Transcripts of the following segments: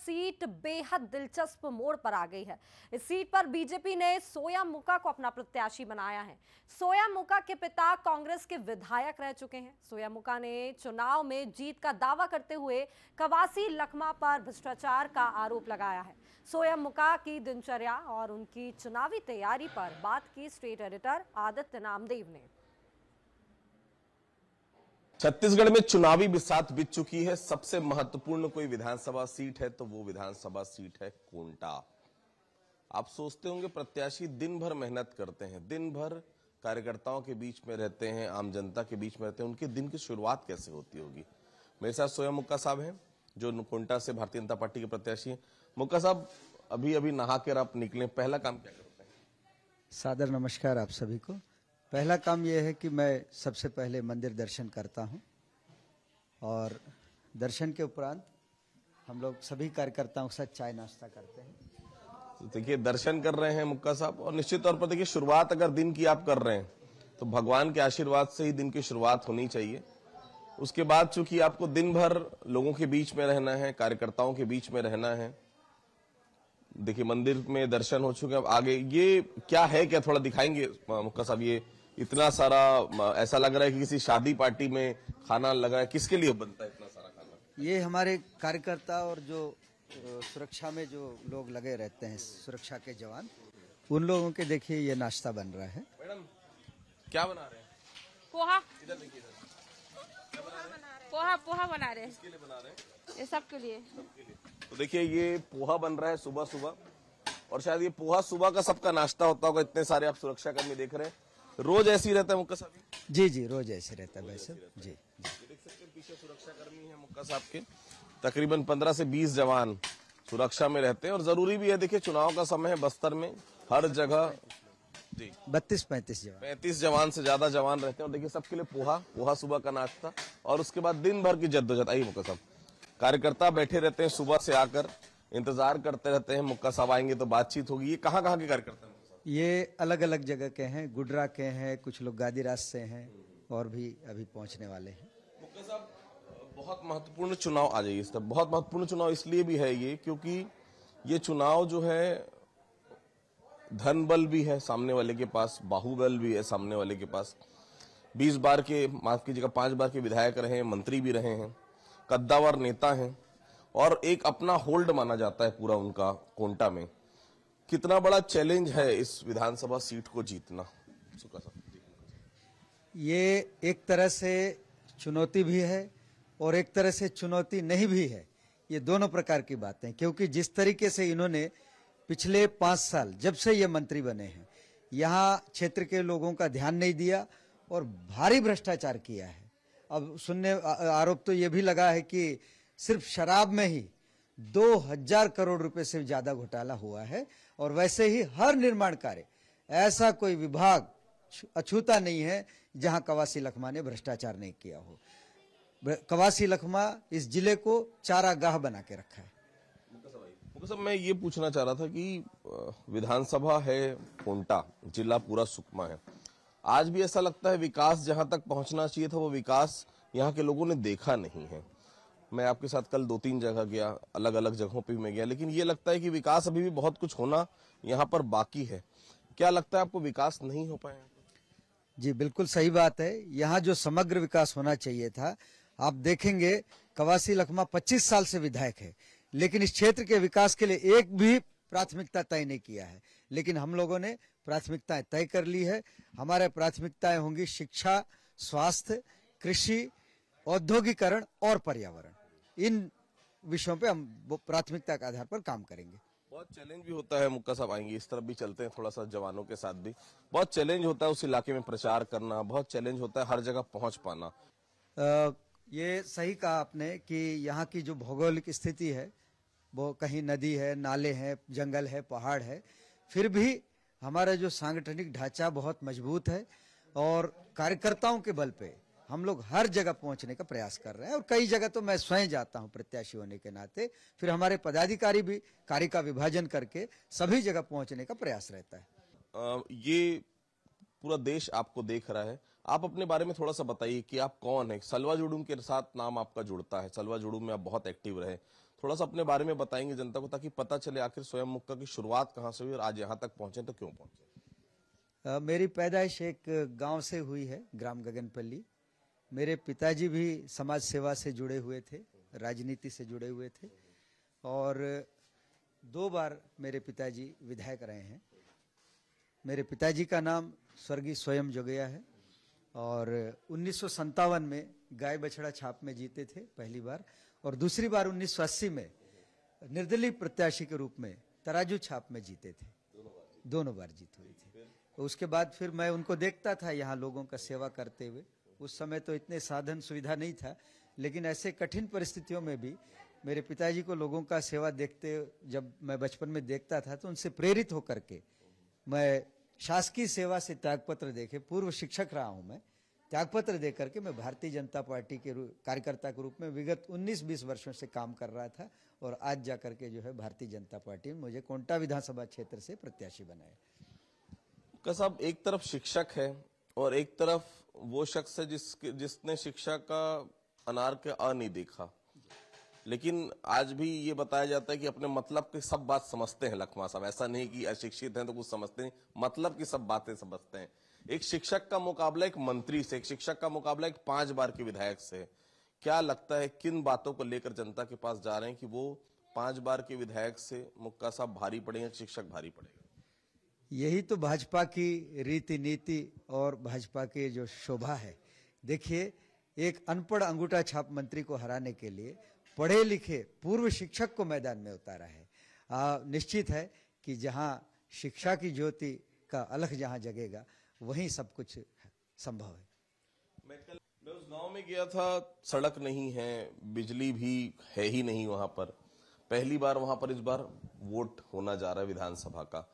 Seat बेहद दिलचस्प मोड़ पर आ गई है। इस सीट पर बीजेपी ने सोयामुका को अपना प्रत्याशी बनाया है। सोयामुका के पिता कांग्रेस के विधायक रह चुके हैं। सोयामुका ने चुनाव में जीत का दावा करते हुए कवासी लखमा पर भ्रष्टाचार का आरोप लगाया है। सोयामुका की दिनचर्या और उनकी चुनावी तैयारी पर बात की स्टेट एडिटर आदित्य नामदेव ने। छत्तीसगढ़ में चुनावी बिसात बीत चुकी है। सबसे महत्वपूर्ण कोई विधानसभा सीट है तो वो विधानसभा सीट है कोंटा। आप सोचते होंगे प्रत्याशी दिन भर मेहनत करते हैं, दिन भर कार्यकर्ताओं के बीच में रहते हैं, आम जनता के बीच में रहते हैं, उनके दिन की शुरुआत कैसे होती होगी। मेरे साथ सोयामुका साहब हैं जो कोंटा से भारतीय जनता पार्टी के प्रत्याशी हैं। मुक्का साहब, अभी अभी नहा कर आप निकले, पहला काम क्या करते हैं? सादर नमस्कार आप सभी को। पहला काम यह है कि मैं सबसे पहले मंदिर दर्शन करता हूं और दर्शन के उपरांत हम लोग सभी कार्यकर्ताओं के साथ चाय नाश्ता करते हैं। तो देखिए, दर्शन कर रहे हैं मुक्का साहब, और निश्चित तौर पर देखिए शुरुआत अगर दिन की आप कर रहे हैं तो भगवान के आशीर्वाद से ही दिन की शुरुआत होनी चाहिए। उसके बाद चूंकि आपको दिन भर लोगों के बीच में रहना है, कार्यकर्ताओं के बीच में रहना है। देखिए मंदिर में दर्शन हो चुके हैं, अब आगे ये क्या है, क्या थोड़ा दिखाएंगे मुक्का साहब? ये इतना सारा ऐसा लग रहा है कि किसी शादी पार्टी में खाना लगा है। किसके लिए बनता है इतना सारा खाना? ये हमारे कार्यकर्ता और जो सुरक्षा में जो लोग लगे रहते हैं, सुरक्षा के जवान, उन लोगों के देखिए ये नाश्ता बन रहा है। मैडम क्या बना रहे हैं? पोहा। इधर देखिए, क्या बना रहे हैं? पोहा बना रहे हैं। किसके लिए बना रहे हैं? ये सबके लिए। तो देखिए ये पोहा बन रहा है सुबह सुबह, और शायद ये पोहा सुबह का सबका नाश्ता होता होगा। इतने सारे आप सुरक्षा कर्मी देख रहे हैं, रोज ऐसे ही रहता है मुक्का साहब? जी जी, रोज ऐसे रहता है वैसे। जी देख सकते हैं पीछे सुरक्षा कर्मी है मुक्का साहब के, तकरीबन 15 से 20 जवान सुरक्षा में रहते हैं। और जरूरी भी है, देखिए चुनाव का समय है, बस्तर में हर जगह जी 32-35 जवान 35 जवान से ज्यादा जवान रहते हैं। और देखिए सबके लिए पोहा सुबह का नाश्ता, और उसके बाद दिन भर की जद्दोजहद। आइए मुक्का साहब, कार्यकर्ता बैठे रहते हैं, सुबह से आकर इंतजार करते रहते हैं मुक्का साहब आएंगे तो बातचीत होगी। ये कहाँ के कार्यकर्ता हैं? ये अलग अलग जगह के हैं, गुडरा के हैं, कुछ लोग गादीराज से हैं और भी अभी पहुंचने वाले हैं। मुक्का साहब, बहुत महत्वपूर्ण चुनाव आ जाइए। इस तरह बहुत महत्वपूर्ण चुनाव इसलिए भी है ये, क्योंकि ये चुनाव जो है धन बल भी है सामने वाले के पास, बाहुबल भी है सामने वाले के पास। 20 बार के, माफ कीजिएगा 5 बार के विधायक रहे हैं, मंत्री भी रहे हैं, कद्दावर नेता हैं, और एक अपना होल्ड माना जाता है पूरा उनका कोंटा में। कितना बड़ा चैलेंज है इस विधानसभा सीट को जीतना? सुक्का साहब, ये एक तरह से चुनौती भी है और एक तरह से चुनौती नहीं भी है। ये दोनों प्रकार की बातें, क्योंकि जिस तरीके से इन्होंने पिछले 5 साल जब से ये मंत्री बने हैं, यहाँ क्षेत्र के लोगों का ध्यान नहीं दिया और भारी भ्रष्टाचार किया है। अब आरोप तो ये भी लगा है कि सिर्फ शराब में ही 2000 करोड़ रुपए से ज्यादा घोटाला हुआ है। और वैसे ही हर निर्माण कार्य, ऐसा कोई विभाग अछूता नहीं है जहां कवासी लखमा ने भ्रष्टाचार नहीं किया हो। कवासी लखमा इस जिले को चारागाह बना के रखा है। मुक्का साहब, मैं ये पूछना चाह रहा था कि विधानसभा है कोंटा, जिला पूरा सुकमा है, आज भी ऐसा लगता है विकास जहां तक पहुंचना चाहिए था वो विकास यहाँ के लोगों ने देखा नहीं है। मैं आपके साथ कल 2-3 जगह गया, अलग अलग जगहों पे भी मैं गया, लेकिन ये लगता है कि विकास अभी भी बहुत कुछ होना यहाँ पर बाकी है। क्या लगता है आपको, विकास नहीं हो पाया? जी बिल्कुल सही बात है। यहाँ जो समग्र विकास होना चाहिए था, आप देखेंगे कवासी लखमा 25 साल से विधायक है, लेकिन इस क्षेत्र के विकास के लिए एक भी प्राथमिकता तय नहीं किया है। लेकिन हम लोगों ने प्राथमिकताएं तय कर ली है। हमारे प्राथमिकताएं होंगी शिक्षा, स्वास्थ्य, कृषि, औद्योगिकरण और पर्यावरण। इन विषयों पे हम प्राथमिकता के आधार पर काम करेंगे। बहुत चैलेंज भी होता है मुक्का साहब, आएंगे इस तरफ भी चलते हैं थोड़ा सा, जवानों के साथ भी बहुत चैलेंज होता है उस इलाके में प्रचार करना, बहुत चैलेंज होता है हर जगह पहुंच पाना। ये सही कहा आपने कि यहाँ की जो भौगोलिक स्थिति है, वो कहीं नदी है, नाले हैं, जंगल है, पहाड़ है, फिर भी हमारा जो सांगठनिक ढांचा बहुत मजबूत है और कार्यकर्ताओं के बल पे हम लोग हर जगह पहुंचने का प्रयास कर रहे हैं। और कई जगह तो मैं स्वयं जाता हूं प्रत्याशी होने के नाते, फिर हमारे पदाधिकारी भी कार्य का विभाजन करके सभी जगह पहुंचने का प्रयास रहता है। ये पूरा देश आपको देख रहा है, आप अपने बारे में थोड़ा सा बताइए कि आप कौन है? सलवा जुडूम के साथ नाम आपका जुड़ता है, सलवा जुडूम में आप बहुत एक्टिव रहे, थोड़ा सा अपने बारे में बताएंगे जनता को, ताकि पता चले आखिर स्वयं मुक्का की शुरुआत कहाँ से हुई और आज यहाँ तक पहुंचे तो क्यों पहुंचे। मेरी पैदाइश एक गांव से हुई है, ग्राम गगनपल्ली। मेरे पिताजी भी समाज सेवा से जुड़े हुए थे, राजनीति से जुड़े हुए थे, और 2 बार मेरे पिताजी विधायक रहे हैं। मेरे पिताजी का नाम स्वर्गीय स्वयं जोगैया है, और 1957 में गाय बछड़ा छाप में जीते थे पहली बार, और दूसरी बार 1980 में निर्दलीय प्रत्याशी के रूप में तराजू छाप में जीते थे। दोनों बार जीत हुई थी। तो उसके बाद फिर मैं उनको देखता था यहाँ लोगों का सेवा करते हुए। उस समय तो इतने साधन सुविधा नहीं था, लेकिन ऐसे कठिन परिस्थितियों में भी मेरे पिताजी को लोगों का सेवा देखते, जब मैं बचपन में देखता था तो उनसे प्रेरित होकर के मैं शासकीय सेवा से त्यागपत्र देके, पूर्व शिक्षक रहा हूं मैं, त्यागपत्र देकर के मैं भारतीय जनता पार्टी के कार्यकर्ता के रूप में विगत 19-20 वर्षों से काम कर रहा था, और आज जाकर के जो है भारतीय जनता पार्टी ने मुझे कोंटा विधानसभा क्षेत्र से प्रत्याशी बनाया। का साहब, एक तरफ शिक्षक है और एक तरफ वो शख्स है जिसने शिक्षा का अनार के अ नहीं देखा, लेकिन आज भी ये बताया जाता है कि अपने मतलब की सब बात समझते हैं लखमा साहब। ऐसा नहीं कि अशिक्षित हैं तो कुछ समझते नहीं, मतलब की सब बातें समझते हैं। एक शिक्षक का मुकाबला एक मंत्री से, एक शिक्षक का मुकाबला एक 5 बार के विधायक से। क्या लगता है किन बातों को लेकर जनता के पास जा रहे हैं कि वो 5 बार के विधायक से मुक्का साहब भारी पड़ेंगे, शिक्षक भारी पड़ेगा? यही तो भाजपा की रीति नीति और भाजपा की जो शोभा है। देखिए, एक अनपढ़ अंगूठा छाप मंत्री को हराने के लिए पढ़े लिखे पूर्व शिक्षक को मैदान में उतारा है। निश्चित है कि जहां शिक्षा की ज्योति का अलख जहां जगेगा वहीं सब कुछ संभव है। मैं उस गांव में गया था, सड़क नहीं है, बिजली भी है ही नहीं वहां पर। पहली बार वहां पर इस बार वोट होना जा रहा है विधानसभा का,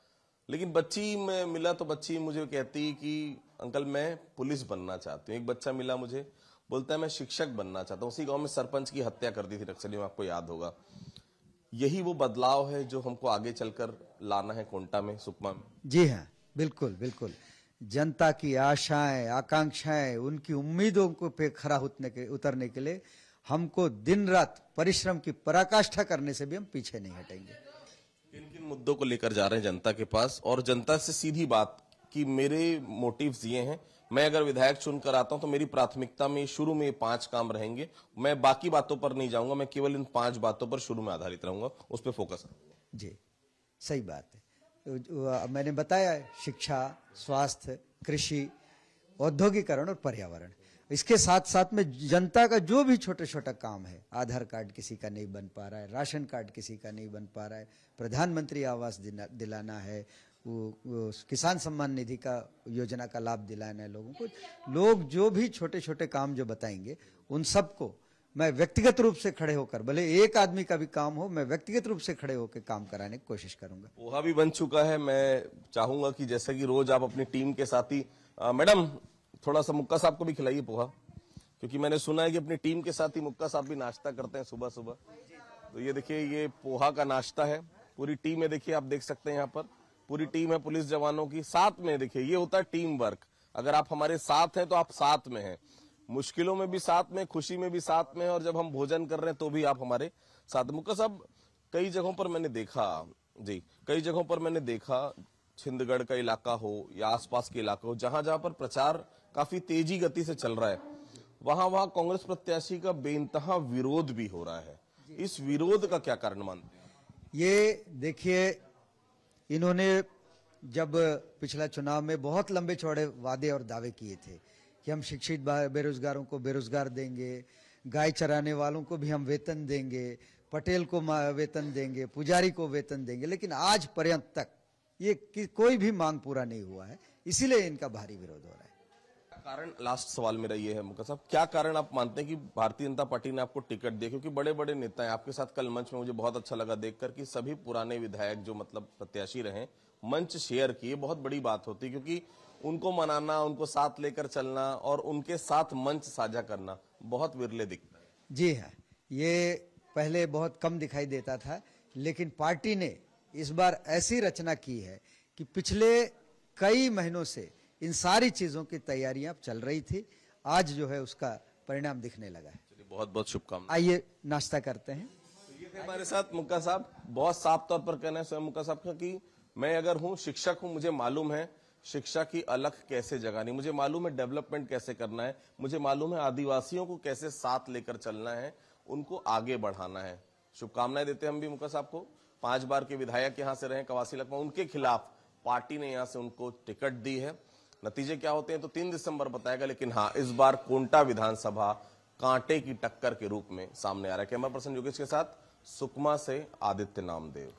लेकिन बच्ची में मिला तो बच्ची मुझे कहती कि अंकल मैं पुलिस बनना चाहती हूँ। एक बच्चा मिला मुझे, बोलता है मैं शिक्षक बनना चाहता हूँ। उसी गांव में सरपंच की हत्या कर दी थी नक्सलियों, आपको याद होगा। यही वो बदलाव है जो हमको आगे चलकर लाना है कोंटा में, सुकमा में। जी हाँ, बिल्कुल बिल्कुल। जनता की आशाएं, आकांक्षाएं, उनकी उम्मीदों को पे खरा उतरने के लिए हमको दिन रात परिश्रम की पराकाष्ठा करने से भी हम पीछे नहीं हटेंगे। किन किन मुद्दों को लेकर जा रहे हैं जनता के पास, और जनता से सीधी बात कि मेरे मोटिव्स ये हैं, मैं अगर विधायक चुनकर आता हूं तो मेरी प्राथमिकता में शुरू में 5 काम रहेंगे, मैं बाकी बातों पर नहीं जाऊंगा, मैं केवल इन 5 बातों पर शुरू में आधारित रहूंगा, उस पर फोकस। जी, सही बात है। मैंने बताया, शिक्षा, स्वास्थ्य, कृषि, औद्योगिकरण और पर्यावरण। इसके साथ साथ में जनता का जो भी छोटा छोटा काम है, आधार कार्ड किसी का नहीं बन पा रहा है, राशन कार्ड किसी का नहीं बन पा रहा है, प्रधानमंत्री आवास दिलाना है, वो किसान सम्मान निधि का योजना का लाभ दिलाना है लोगों को। लोग जो भी छोटे छोटे काम जो बताएंगे उन सबको मैं व्यक्तिगत रूप से खड़े होकर, भले एक आदमी का भी काम हो, मैं व्यक्तिगत रूप से खड़े होकर काम कराने की कोशिश करूंगा। पोहा भी बन चुका है। मैं चाहूंगा कि जैसे कि रोज आप अपनी टीम के साथ ही, मैडम थोड़ा सा मुक्का साहब को भी खिलाइए पोहा, क्योंकि मैंने सुना है कि अपनी टीम के साथ ही मुक्का साहब भी नाश्ता करते हैं सुबह सुबह। तो ये देखिए, ये पोहा का नाश्ता है। पूरी टीम है, देखिए आप देख सकते हैं यहाँ पर पूरी टीम है पुलिस जवानों की। साथ में देखिए, ये होता है टीम वर्क। अगर आप हमारे साथ हैं तो आप साथ में हैं, मुश्किलों में भी साथ में, खुशी में भी साथ में, और जब हम भोजन कर रहे हैं तो भी आप हमारे साथ। मुक्का साहब, कई जगहों पर मैंने देखा जी, कई जगहों पर मैंने देखा, छिंदगढ़ का इलाका हो या आसपास के इलाका हो, जहां जहां पर प्रचार काफी तेजी गति से चल रहा है, वहां वहां कांग्रेस प्रत्याशी का बेइंतहा विरोध भी हो रहा है। इस विरोध का क्या कारण मानते हैं? ये देखिए, इन्होंने जब पिछला चुनाव में बहुत लंबे चौड़े वादे और दावे किए थे कि हम शिक्षित बेरोजगारों को बेरोजगार देंगे, गाय चराने वालों को भी हम वेतन देंगे, पटेल को वेतन देंगे, पुजारी को वेतन देंगे, लेकिन आज पर्यंत तक ये कोई भी मांग पूरा नहीं हुआ है। इसीलिए इनका भारी विरोध हो रहा है। कारण, लास्ट सवाल मेरा ये है मुक्का साहब, क्या कारण आप मानते हैं कि भारतीय जनता पार्टी ने आपको टिकट दिया? क्योंकि बड़े बड़े नेता हैं आपके साथ। कल मंच में मुझे बहुत अच्छा लगा देखकर कि सभी पुराने विधायक जो मतलब प्रत्याशी रहे मंच शेयर किए। बहुत बड़ी बात होती है, क्योंकि उनको मनाना, उनको साथ लेकर चलना और उनके साथ मंच साझा करना बहुत विरले दिखता है। जी हाँ, ये पहले बहुत कम दिखाई देता था, लेकिन पार्टी ने इस बार ऐसी रचना की है कि पिछले कई महीनों से इन सारी चीजों की तैयारियां चल रही थी। आज जो है उसका परिणाम दिखने लगा है। बहुत बहुत शुभकामनाएं। आइए नाश्ता करते हैं। तो ये थे हमारे साथ मुक्का साहब बहुत साफ तौर पर कहना है स्वयं मुक्का साहब का कि मैं अगर हूं शिक्षक हूं, मुझे मालूम है शिक्षा की अलख कैसे जगानी, मुझे मालूम है डेवलपमेंट कैसे करना है, मुझे मालूम है आदिवासियों को कैसे साथ लेकर चलना है, उनको आगे बढ़ाना है। शुभकामनाएं देते हैं हम भी मुक्का साहब को। 5 बार के विधायक यहां से रहे कवासी लखमा, उनके खिलाफ पार्टी ने यहां से उनको टिकट दी है। नतीजे क्या होते हैं तो 3 दिसंबर बताएगा, लेकिन हाँ इस बार कोंटा विधानसभा कांटे की टक्कर के रूप में सामने आ रहा है। कैमरा पर्सन योगेश के साथ सुकमा से आदित्य नामदेव।